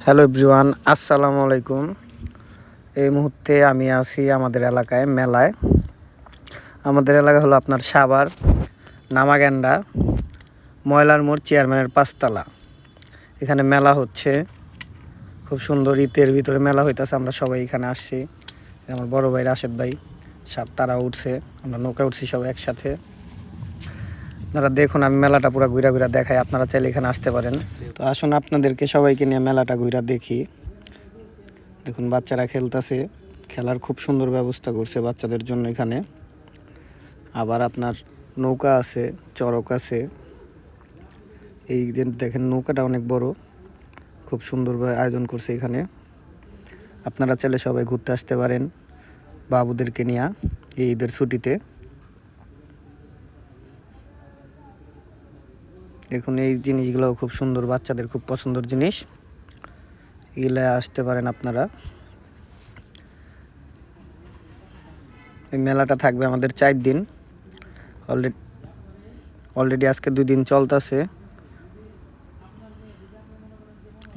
Hello everyone, আসসালামু আলাইকুম। এই মুহূর্তে আমি আছি আমাদের এলাকায় মেলায়। আমাদের এলাকা হলো আপনার সাভার নামাগেন্ডা ময়লার মোড় চেয়ারম্যানের পাঁচতলা। এখানে মেলা হচ্ছে, খুব সুন্দর ঈদের ভিতরে মেলা হইতেছে। আমরা সবাই এখানে আসছি, আমার বড় ভাই রাশেদ ভাই তারা উঠছে, আমরা নৌকা উঠছি সবাই একসাথে। আপনারা দেখুন, আমি মেলাটা পুরো ঘুরা ঘুরা দেখাই, আপনারা চাইলে এখানে আসতে পারেন। তো আসুন আপনাদেরকে সবাইকে নিয়ে মেলাটা ঘুরা দেখি। দেখুন বাচ্চারা খেলতেছে, খেলার খুব সুন্দর ব্যবস্থা করছে বাচ্চাদের জন্য এখানে। আবার আপনার নৌকা আছে, চরক আছে। এই যে দেখেন নৌকাটা অনেক বড়, খুব সুন্দরভাবে আয়োজন করছে এখানে। আপনারা চাইলে সবাই ঘুরতে আসতে পারেন বাবুদেরকে নিয়ে এই ঈদের ছুটিতে। দেখুন এই জিনিসগুলো খুব সুন্দর, বাচ্চাদের খুব পছন্দের জিনিস, এগুলো আসতে পারেন আপনারা। এই মেলাটা থাকবে আমাদের 4 দিন। অলরেডি আজকে 2 দিন চলতেছে।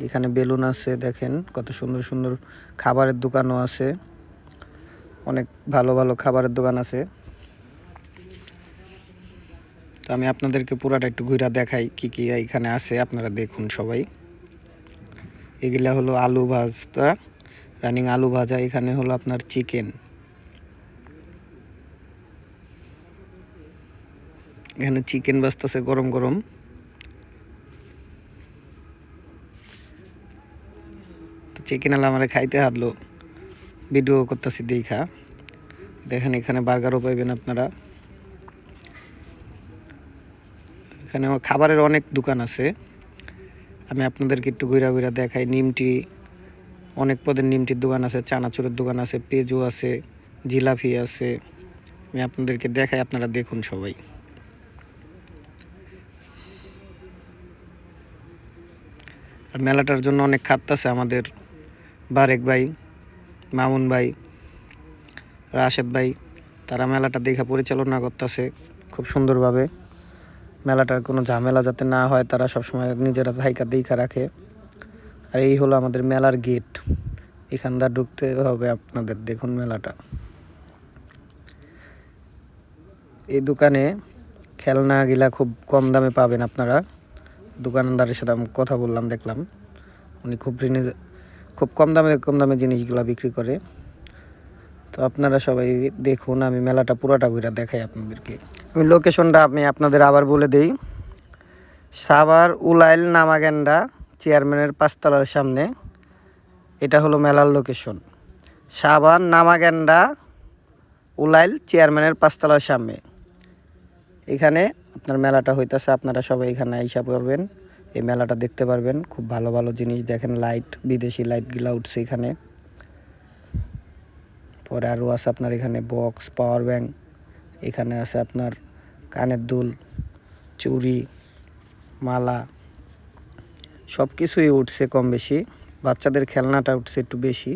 এখানে বেলুন আছে, দেখেন কত সুন্দর সুন্দর খাবারের দোকানও আছে, অনেক ভালো ভালো খাবারের দোকান আছে। তো আমি আপনাদেরকে পুরাটা একটু ঘুরে দেখাই কি কি এখানে আছে, আপনারা দেখুন সবাই। এগুলা হলো আলু ভাজা, রানিং আলু ভাজা। এখানে হলো আপনার চিকেন, এখানে চিকেন ভাজতেছে গরম গরম। তো চিকেন আলা আমার খাইতে হাতলো, ভিডিও করতেছি দেখা। দেখেন এখানে বার্গারও পাইবেন আপনারা। এখানে খাবারের অনেক দোকান আছে, আমি আপনাদেরকে একটু ঘুরা ঘুরা দেখাই। নিমটি, অনেক পদের নিমটির দোকান আছে, চানাচুরের দোকান আছে, পেঁজু আছে, জিলাপি আছে। আমি আপনাদেরকে দেখাই, আপনারা দেখুন সবাই। আর মেলাটার জন্য অনেক খাটতেছে আমাদের বারেক ভাই, মামুন ভাই, রাশেদ ভাই। তারা মেলাটা দেখা পরিচালনা করতেছে খুব সুন্দরভাবে। মেলাটার কোনো ঝামেলা যাতে না হয়, তারা সবসময় নিজেরা থাইকা দেখা রাখে। আর এই হলো আমাদের মেলার গেট, এখানটা ঢুকতে হবে আপনাদের। দেখুন মেলাটা, এই দোকানে খেলনাগুলা খুব কম দামে পাবেন আপনারা। দোকানদারের সাথে আমি কথা বললাম, দেখলাম উনি খুব কম দামে জিনিসগুলো বিক্রি করে। তো আপনারা সবাই দেখুন, আমি মেলাটা পুরোটা ঘুরে দেখাই আপনাদেরকে। আমি লোকেশনটা আমি আপনাদের আবার বলে দেই। সাভার উলাইল নামাগেন্ডা চেয়ারম্যানের পাঁচতলার সামনে, এটা হলো মেলার লোকেশন। সাভার নামাগেন্ডা উলাইল চেয়ারম্যানের পাঁচতলার সামনে এখানে আপনার মেলাটা হইতেছে। আপনারা সবাই এখানে আইসা পড়বেন, এই মেলাটা দেখতে পারবেন। খুব ভালো ভালো জিনিস দেখেন, লাইট, বিদেশি লাইটগুলো উঠছে এখানে। পরে আরও আছে আপনার এখানে বক্স, পাওয়ার ব্যাংক, এখানে আছে আপনার কানের দুল, চুড়ি, মালা, সব কিছুই উঠছে কম বেশি। বাচ্চাদের খেলনাটা উঠছে একটু বেশি।